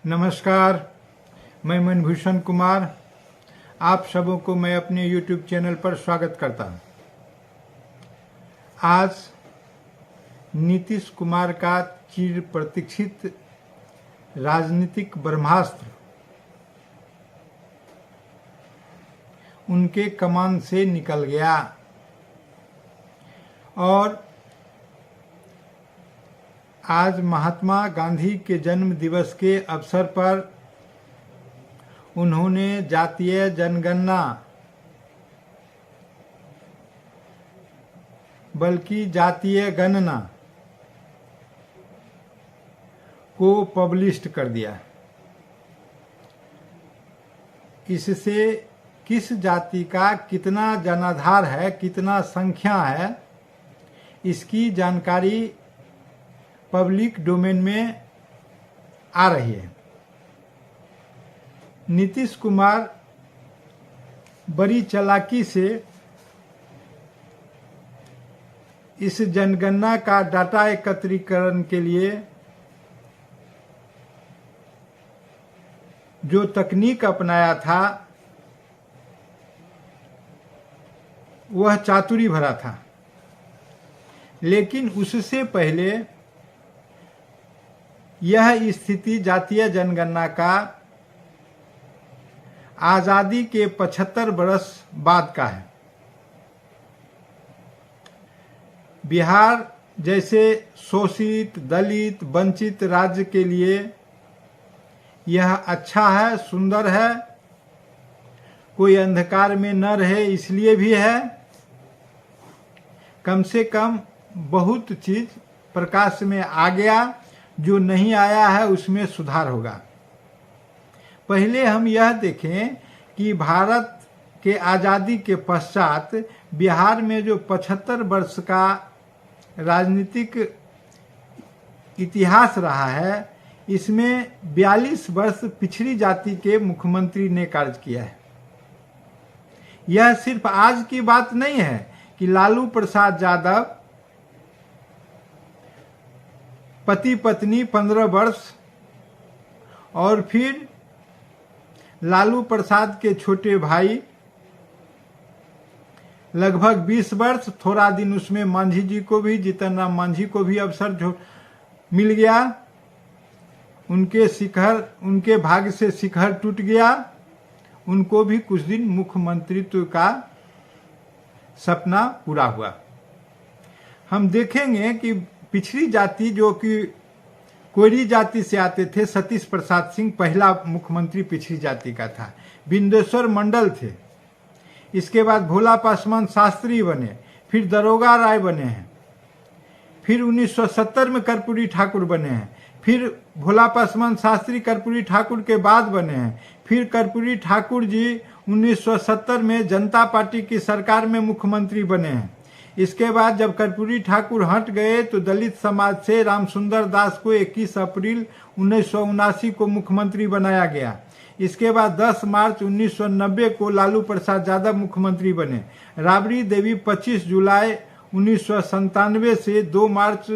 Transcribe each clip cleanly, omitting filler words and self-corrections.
नमस्कार, मैं मनभूषण कुमार। आप सबों को मैं अपने YouTube चैनल पर स्वागत करता हूं। आज नीतीश कुमार का चिर प्रतीक्षित राजनीतिक ब्रह्मास्त्र उनके कमान से निकल गया और आज महात्मा गांधी के जन्म दिवस के अवसर पर उन्होंने जातीय जनगणना बल्कि जातीय गणना को पब्लिश कर दिया। इससे किस जाति का कितना जनाधार है, कितना संख्या है, इसकी जानकारी पब्लिक डोमेन में आ रही है। नीतीश कुमार बड़ी चालाकी से इस जनगणना का डाटा एकत्रीकरण के लिए जो तकनीक अपनाया था वह चातुरी भरा था, लेकिन उससे पहले यह स्थिति जातीय जनगणना का आजादी के 75 वर्ष बाद का है। बिहार जैसे शोषित, दलित, वंचित राज्य के लिए यह अच्छा है, सुंदर है, कोई अंधकार में न रहे इसलिए भी है। कम से कम बहुत चीज प्रकाश में आ गया, जो नहीं आया है उसमें सुधार होगा। पहले हम यह देखें कि भारत के आज़ादी के पश्चात बिहार में जो 75 वर्ष का राजनीतिक इतिहास रहा है, इसमें 42 वर्ष पिछड़ी जाति के मुख्यमंत्री ने कार्य किया है। यह सिर्फ आज की बात नहीं है कि लालू प्रसाद यादव पति पत्नी 15 वर्ष और फिर लालू प्रसाद के छोटे भाई लगभग 20 वर्ष, थोड़ा दिन उसमें मांझी जी को भी, जीतन राम मांझी को भी अवसर मिल गया। उनके भाग्य से शिखर टूट गया, उनको भी कुछ दिन मुख्यमंत्रित्व का सपना पूरा हुआ। हम देखेंगे कि पिछड़ी जाति जो कि कोयरी जाति से आते थे, सतीश प्रसाद सिंह पहला मुख्यमंत्री पिछड़ी जाति का था। बिंदेश्वर मंडल थे, इसके बाद भोला पासवान शास्त्री बने, फिर दरोगा राय बने हैं, फिर 1970 में कर्पूरी ठाकुर बने हैं, फिर भोला पासवान शास्त्री कर्पूरी ठाकुर के बाद बने हैं, फिर कर्पूरी ठाकुर जी 1970 में जनता पार्टी की सरकार में मुख्यमंत्री बने हैं। इसके बाद जब कर्पूरी ठाकुर हट गए तो दलित समाज से रामसुंदर दास को 21 अप्रैल 1979 को मुख्यमंत्री बनाया गया। इसके बाद 10 मार्च 1990 को लालू प्रसाद यादव मुख्यमंत्री बने। राबड़ी देवी 25 जुलाई 1997 से 2 मार्च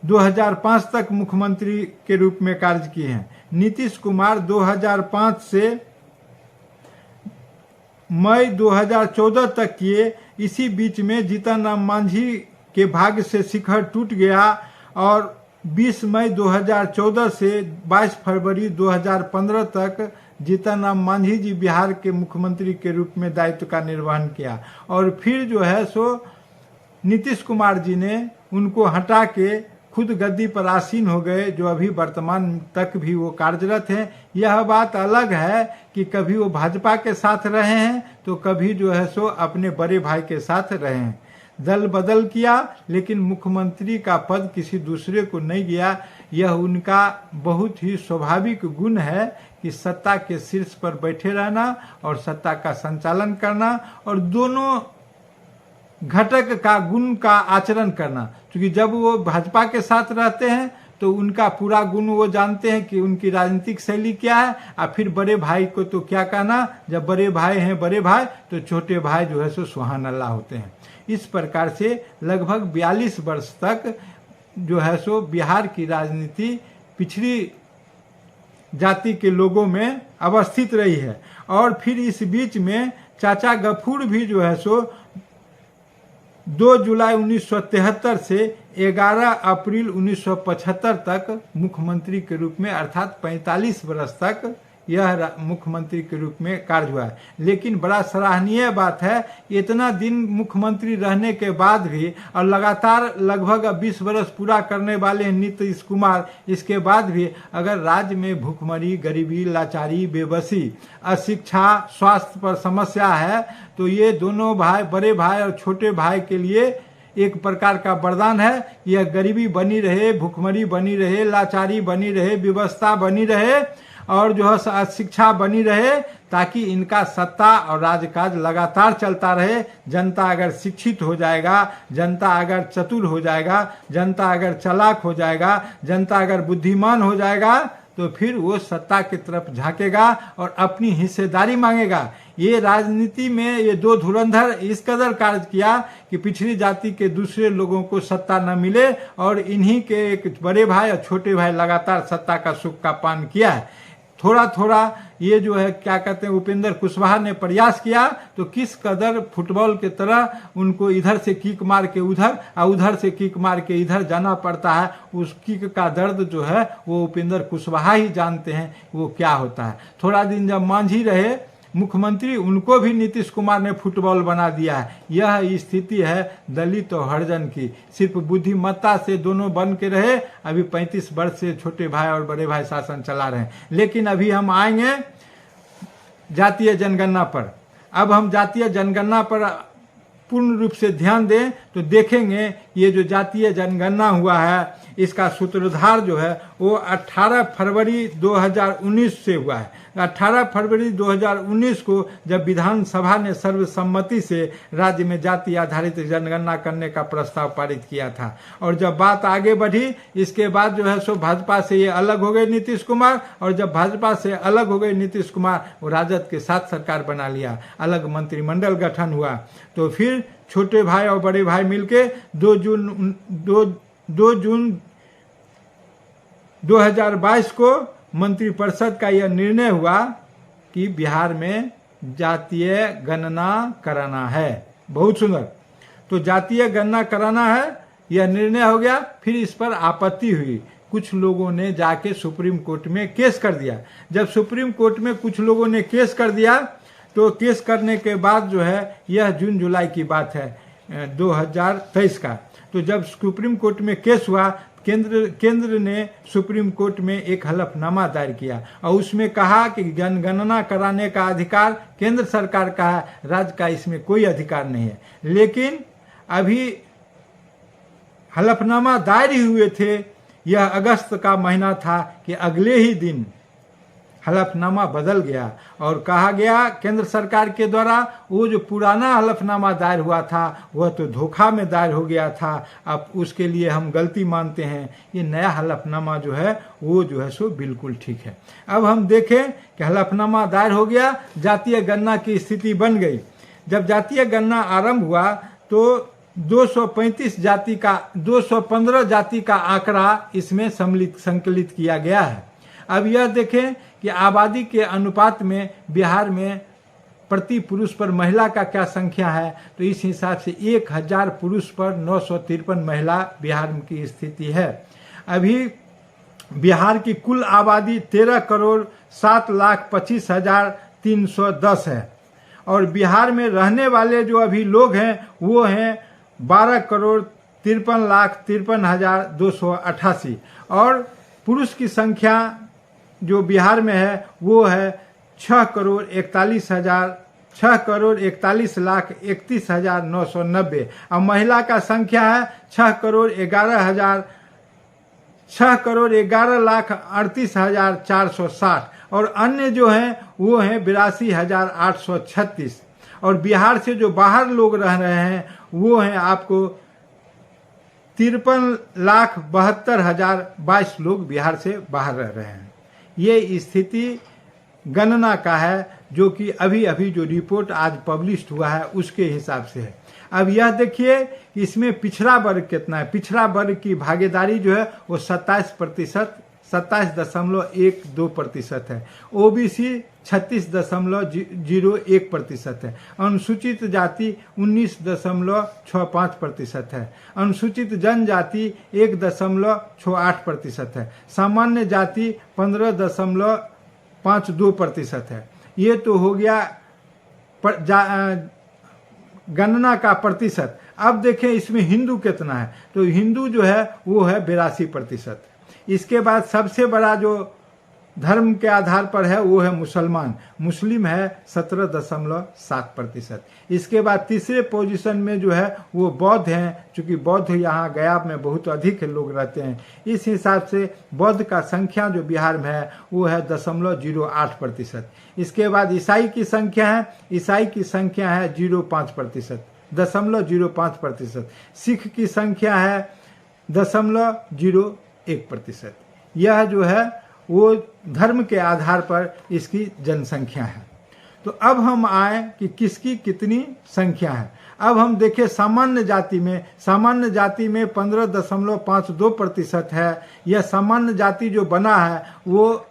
2005 तक मुख्यमंत्री के रूप में कार्य किए हैं। नीतीश कुमार 2005 से मई 2014 तक किए। इसी बीच में जीतन राम मांझी के भाग्य से शिखर टूट गया और 20 मई 2014 से 22 फरवरी 2015 तक जीतन राम मांझी जी बिहार के मुख्यमंत्री के रूप में दायित्व का निर्वहन किया। और फिर जो है सो नीतीश कुमार जी ने उनको हटा के खुद गद्दी पर आसीन हो गए, जो अभी वर्तमान तक भी वो कार्यरत हैं। यह बात अलग है कि कभी वो भाजपा के साथ रहे हैं तो कभी जो है सो अपने बड़े भाई के साथ रहे हैं। दल बदल किया, लेकिन मुख्यमंत्री का पद किसी दूसरे को नहीं गया। यह उनका बहुत ही स्वाभाविक गुण है कि सत्ता के शीर्ष पर बैठे रहना और सत्ता का संचालन करना और दोनों घटक का गुण का आचरण करना। क्योंकि जब वो भाजपा के साथ रहते हैं तो उनका पूरा गुण वो जानते हैं कि उनकी राजनीतिक शैली क्या है, और फिर बड़े भाई को तो क्या कहना, जब बड़े भाई हैं बड़े भाई तो छोटे भाई जो है सो सुहान अल्लाह होते हैं। इस प्रकार से लगभग 42 वर्ष तक जो है सो बिहार की राजनीति पिछड़ी जाति के लोगों में अवस्थित रही है। और फिर इस बीच में चाचा गफूर भी जो है सो 2 जुलाई 1973 से 11 अप्रैल 1975 तक मुख्यमंत्री के रूप में अर्थात 45 वर्ष तक यह मुख्यमंत्री के रूप में कार्य हुआ है। लेकिन बड़ा सराहनीय बात है, इतना दिन मुख्यमंत्री रहने के बाद भी और लगातार लगभग 20 वर्ष पूरा करने वाले हैं नीतीश कुमार, इसके बाद भी अगर राज्य में भूखमरी, गरीबी, लाचारी, बेबसी, अशिक्षा, स्वास्थ्य पर समस्या है तो ये दोनों भाई, बड़े भाई और छोटे भाई के लिए एक प्रकार का वरदान है। यह गरीबी बनी रहे, भूखमरी बनी रहे, लाचारी बनी रहे, व्यवस्था बनी रहे और जो है शिक्षा बनी रहे, ताकि इनका सत्ता और राजकाज लगातार चलता रहे। जनता अगर शिक्षित हो जाएगा, जनता अगर चतुर हो जाएगा, जनता अगर चालाक हो जाएगा, जनता अगर बुद्धिमान हो जाएगा तो फिर वो सत्ता की तरफ झांकेगा और अपनी हिस्सेदारी मांगेगा। ये राजनीति में ये दो धुरंधर इस कदर कार्य किया कि पिछड़ी जाति के दूसरे लोगों को सत्ता न मिले और इन्हीं के एक बड़े भाई और छोटे भाई लगातार सत्ता का सुख का पान किया है। थोड़ा थोड़ा ये जो है क्या कहते हैं उपेंद्र कुशवाहा ने प्रयास किया तो किस कदर फुटबॉल के तरह उनको इधर से किक मार के उधर और उधर से किक मार के इधर जाना पड़ता है। उस किक का दर्द जो है वो उपेंद्र कुशवाहा ही जानते हैं वो क्या होता है। थोड़ा दिन जब मांझी रहे मुख्यमंत्री, उनको भी नीतीश कुमार ने फुटबॉल बना दिया है। यह स्थिति है दलित और हरिजन की। सिर्फ बुद्धिमत्ता से दोनों बन के रहे। अभी 35 वर्ष से छोटे भाई और बड़े भाई शासन चला रहे हैं। लेकिन अभी हम आएंगे जातीय जनगणना पर। अब हम जातीय जनगणना पर पूर्ण रूप से ध्यान दें तो देखेंगे ये जो जातीय जनगणना हुआ है इसका सूत्रधार जो है वो 18 फरवरी 2019 से हुआ है। 18 फरवरी 2019 को जब विधानसभा ने सर्वसम्मति से राज्य में जाति आधारित जनगणना करने का प्रस्ताव पारित किया था। और जब बात आगे बढ़ी इसके बाद जो है सो भाजपा से ये अलग हो गए नीतीश कुमार, और जब भाजपा से अलग हो गए नीतीश कुमार वो राजद के साथ सरकार बना लिया, अलग मंत्रिमंडल गठन हुआ। तो फिर छोटे भाई और बड़े भाई मिलके 2 जून 2022 को मंत्रिपरिषद का यह निर्णय हुआ कि बिहार में जातीय गणना कराना है। बहुत सुंदर। तो जातीय गणना कराना है यह निर्णय हो गया। फिर इस पर आपत्ति हुई, कुछ लोगों ने जाके सुप्रीम कोर्ट में केस कर दिया। जब सुप्रीम कोर्ट में कुछ लोगों ने केस कर दिया तो केस करने के बाद जो है यह जून जुलाई की बात है 2023 का। तो जब सुप्रीम कोर्ट में केस हुआ केंद्र ने सुप्रीम कोर्ट में एक हलफनामा दायर किया और उसमें कहा कि जनगणना कराने का अधिकार केंद्र सरकार का है, राज्य का इसमें कोई अधिकार नहीं है। लेकिन अभी हलफनामा दायर ही हुए थे, यह अगस्त का महीना था कि अगले ही दिन हलफनामा बदल गया और कहा गया केंद्र सरकार के द्वारा वो जो पुराना हलफनामा दायर हुआ था वह तो धोखा में दायर हो गया था, अब उसके लिए हम गलती मानते हैं। ये नया हलफनामा जो है वो जो है सो बिल्कुल ठीक है। अब हम देखें कि हलफनामा दायर हो गया, जातीय गणना की स्थिति बन गई। जब जातीय गणना आरंभ हुआ तो 215 जाति का आंकड़ा इसमें संकलित किया गया है। अब यह देखें कि आबादी के अनुपात में बिहार में प्रति पुरुष पर महिला का क्या संख्या है, तो इस हिसाब से 1000 पुरुष पर 953 महिला बिहार की स्थिति है। अभी बिहार की कुल आबादी 13,07,25,310 है और बिहार में रहने वाले जो अभी लोग हैं वो हैं 12,53,53,288 और पुरुष की संख्या जो बिहार में है वो है 6,41,31,990 और महिला का संख्या है 6,11,38,460 और अन्य जो हैं वो हैं 82,836 और बिहार से जो बाहर लोग रह रहे हैं वो हैं आपको 53,72,022 लोग बिहार से बाहर रह रहे हैं। ये स्थिति गणना का है जो कि अभी जो रिपोर्ट आज पब्लिश हुआ है उसके हिसाब से है। अब यह देखिए कि इसमें पिछड़ा वर्ग कितना है। पिछड़ा वर्ग की भागीदारी जो है वो 27% 27.12% है। ओबीसी 36.01% है। अनुसूचित जाति 19.65% है। अनुसूचित जनजाति 1.68% है। सामान्य जाति 15.52% है। ये तो हो गया गणना का प्रतिशत। अब देखें इसमें हिंदू कितना है, तो हिंदू जो है वो है 82%। इसके बाद सबसे बड़ा जो धर्म के आधार पर है वो है मुसलमान, मुस्लिम है 17.7%। इसके बाद तीसरे पोजीशन में जो है वो बौद्ध हैं, चूँकि बौद्ध यहाँ गया में बहुत अधिक लोग रहते हैं, इस हिसाब से बौद्ध का संख्या जो बिहार में है वो है 0.08%। इसके बाद ईसाई की संख्या है, ईसाई की संख्या है 0.05%। सिख की संख्या है 0.01%। यह जो है वो धर्म के आधार पर इसकी जनसंख्या है। तो अब हम आए कि किसकी कितनी संख्या है। अब हम देखें सामान्य जाति में 15.52% है। यह सामान्य जाति जो बना है वो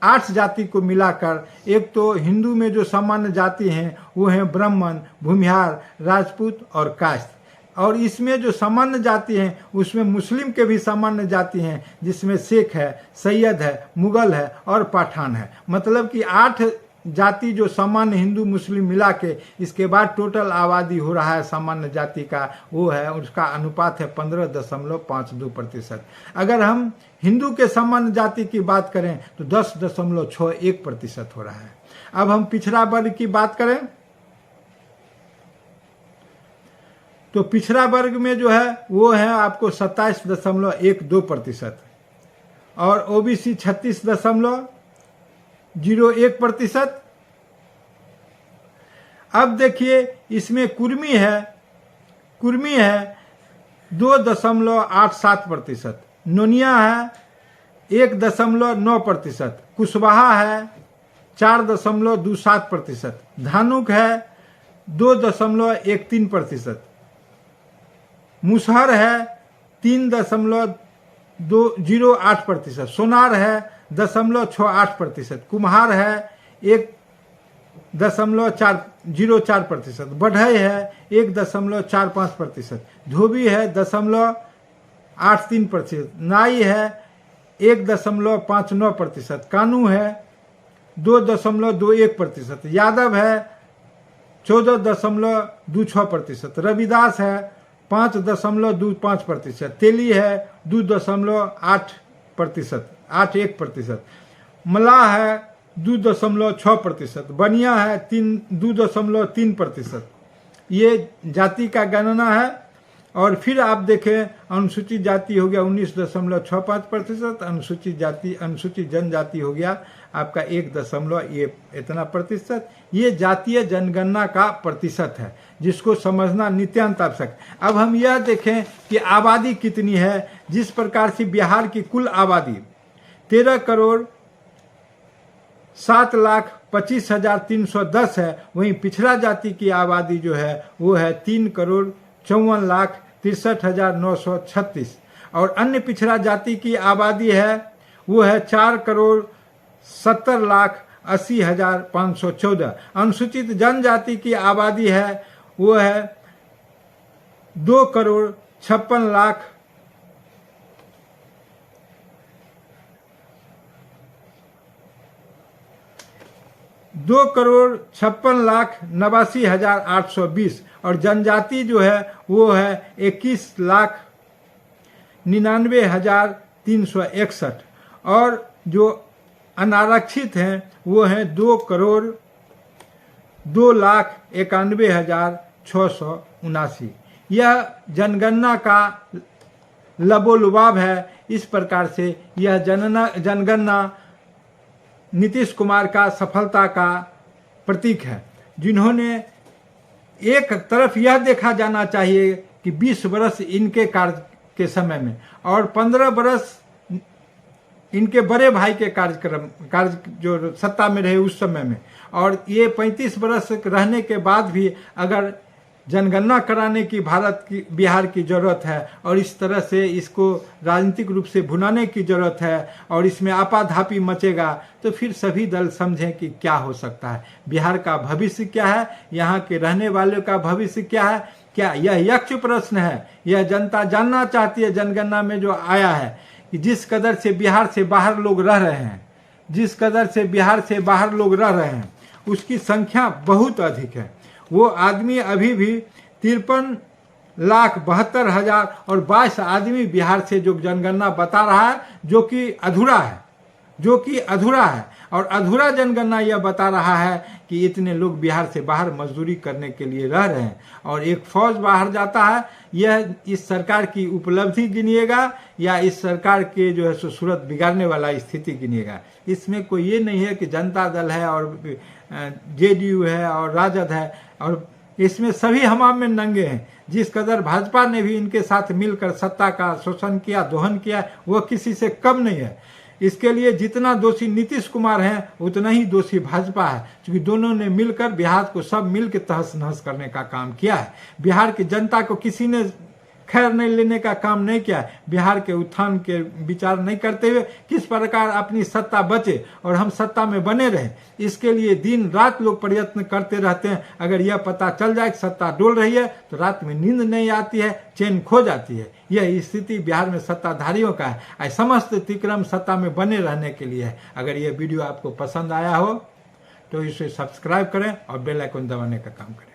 आठ जाति को मिलाकर, एक तो हिंदू में जो सामान्य जाति हैं वो हैं ब्राह्मण, भूमिहार, राजपूत और कायस्थ। और इसमें जो सामान्य जाति हैं उसमें मुस्लिम के भी सामान्य जाति हैं, जिसमें शेख है, सैयद है, मुगल है और पठान है। मतलब कि 8 जाति जो सामान्य हिंदू मुस्लिम मिला के इसके बाद टोटल आबादी हो रहा है सामान्य जाति का, वो है, उसका अनुपात है 15.52%। अगर हम हिंदू के सामान्य जाति की बात करें तो 10.61% हो रहा है। अब हम पिछड़ा वर्ग की बात करें तो पिछड़ा वर्ग में जो है वो है आपको 27.12% और ओबीसी 36.01%। अब देखिए इसमें कुर्मी है 2.87%, नोनिया है 1.9%, कुशवाहा है 4.27%, धानुक है 2.13%, मुसहर है 3.08%, सोनार है 0.68%, कुम्हार है 1.04%, बढ़ई है 1.45%, धोबी है 0.83%, नाई है 1.59%, कानू है 2.21%, यादव है 14.26%, रविदास है 5.25%, तेली है 2.81%, मलाह है 2.6%, बनिया है 2.3%। ये जाति का गणना है। और फिर आप देखें अनुसूचित जाति हो गया 19.65%, अनुसूचित जनजाति हो गया आपका 1% ये जातीय जनगणना का प्रतिशत है, जिसको समझना नित्यांत आवश्यक। अब हम यह देखें कि आबादी कितनी है। जिस प्रकार से बिहार की कुल आबादी 13,07,25,310 है, वहीं पिछड़ा जाति की आबादी जो है वो है 3,54,63,936 और अन्य पिछड़ा जाति की आबादी है वो है 4,70,80,514। अनुसूचित जनजाति की आबादी है वो है 2,56,89,820 और जनजाति जो है वो है 21,99,361 और जो अनारक्षित हैं वो हैं 2,02,91,679। यह जनगणना का लबोलुबाब है। इस प्रकार से यह जनगणना नीतीश कुमार का सफलता का प्रतीक है, जिन्होंने एक तरफ यह देखा जाना चाहिए कि 20 वर्ष इनके कार्य के समय में और 15 वर्ष इनके बड़े भाई के कार्य जो सत्ता में रहे उस समय में, और ये 35 वर्ष रहने के बाद भी अगर जनगणना कराने की बिहार की ज़रूरत है और इस तरह से इसको राजनीतिक रूप से भुनाने की ज़रूरत है और इसमें आपाधापी मचेगा तो फिर सभी दल समझें कि क्या हो सकता है, बिहार का भविष्य क्या है, यहाँ के रहने वालों का भविष्य क्या है। क्या यह यक्ष प्रश्न है? यह जनता जानना चाहती है जनगणना में जो आया है कि जिस कदर से बिहार से बाहर लोग रह रहे हैं, जिस कदर से बिहार से बाहर लोग रह रहे हैं उसकी संख्या बहुत अधिक है। वो आदमी अभी भी 53,72,000 और 22 आदमी बिहार से जो जनगणना बता रहा है जो कि अधूरा है, और अधूरा जनगणना यह बता रहा है कि इतने लोग बिहार से बाहर मजदूरी करने के लिए रह रहे हैं और एक फौज बाहर जाता है। यह इस सरकार की उपलब्धि गिनिएगा या इस सरकार के जो है सो सूरत बिगाड़ने वाला स्थिति गिनिएगा। इसमें कोई ये नहीं है कि जनता दल है और जेडीयू है और राजद है, और इसमें सभी हमाम में नंगे हैं। जिस कदर भाजपा ने भी इनके साथ मिलकर सत्ता का शोषण किया, दोहन किया, वह किसी से कम नहीं है। इसके लिए जितना दोषी नीतीश कुमार हैं उतना ही दोषी भाजपा है, क्योंकि दोनों ने मिलकर बिहार को सब मिल के तहस नहस करने का काम किया है। बिहार की जनता को किसी ने खैर नहीं लेने का काम नहीं किया है। बिहार के उत्थान के विचार नहीं करते हुए किस प्रकार अपनी सत्ता बचे और हम सत्ता में बने रहे, इसके लिए दिन रात लोग प्रयत्न करते रहते हैं। अगर यह पता चल जाए कि सत्ता डोल रही है तो रात में नींद नहीं आती है, चैन खो जाती है। यह स्थिति बिहार में सत्ताधारियों का है। समस्त तिक्रम सत्ता में बने रहने के लिए है। अगर यह वीडियो आपको पसंद आया हो तो इसे सब्सक्राइब करें और बेल आइकन दबाने का काम करें।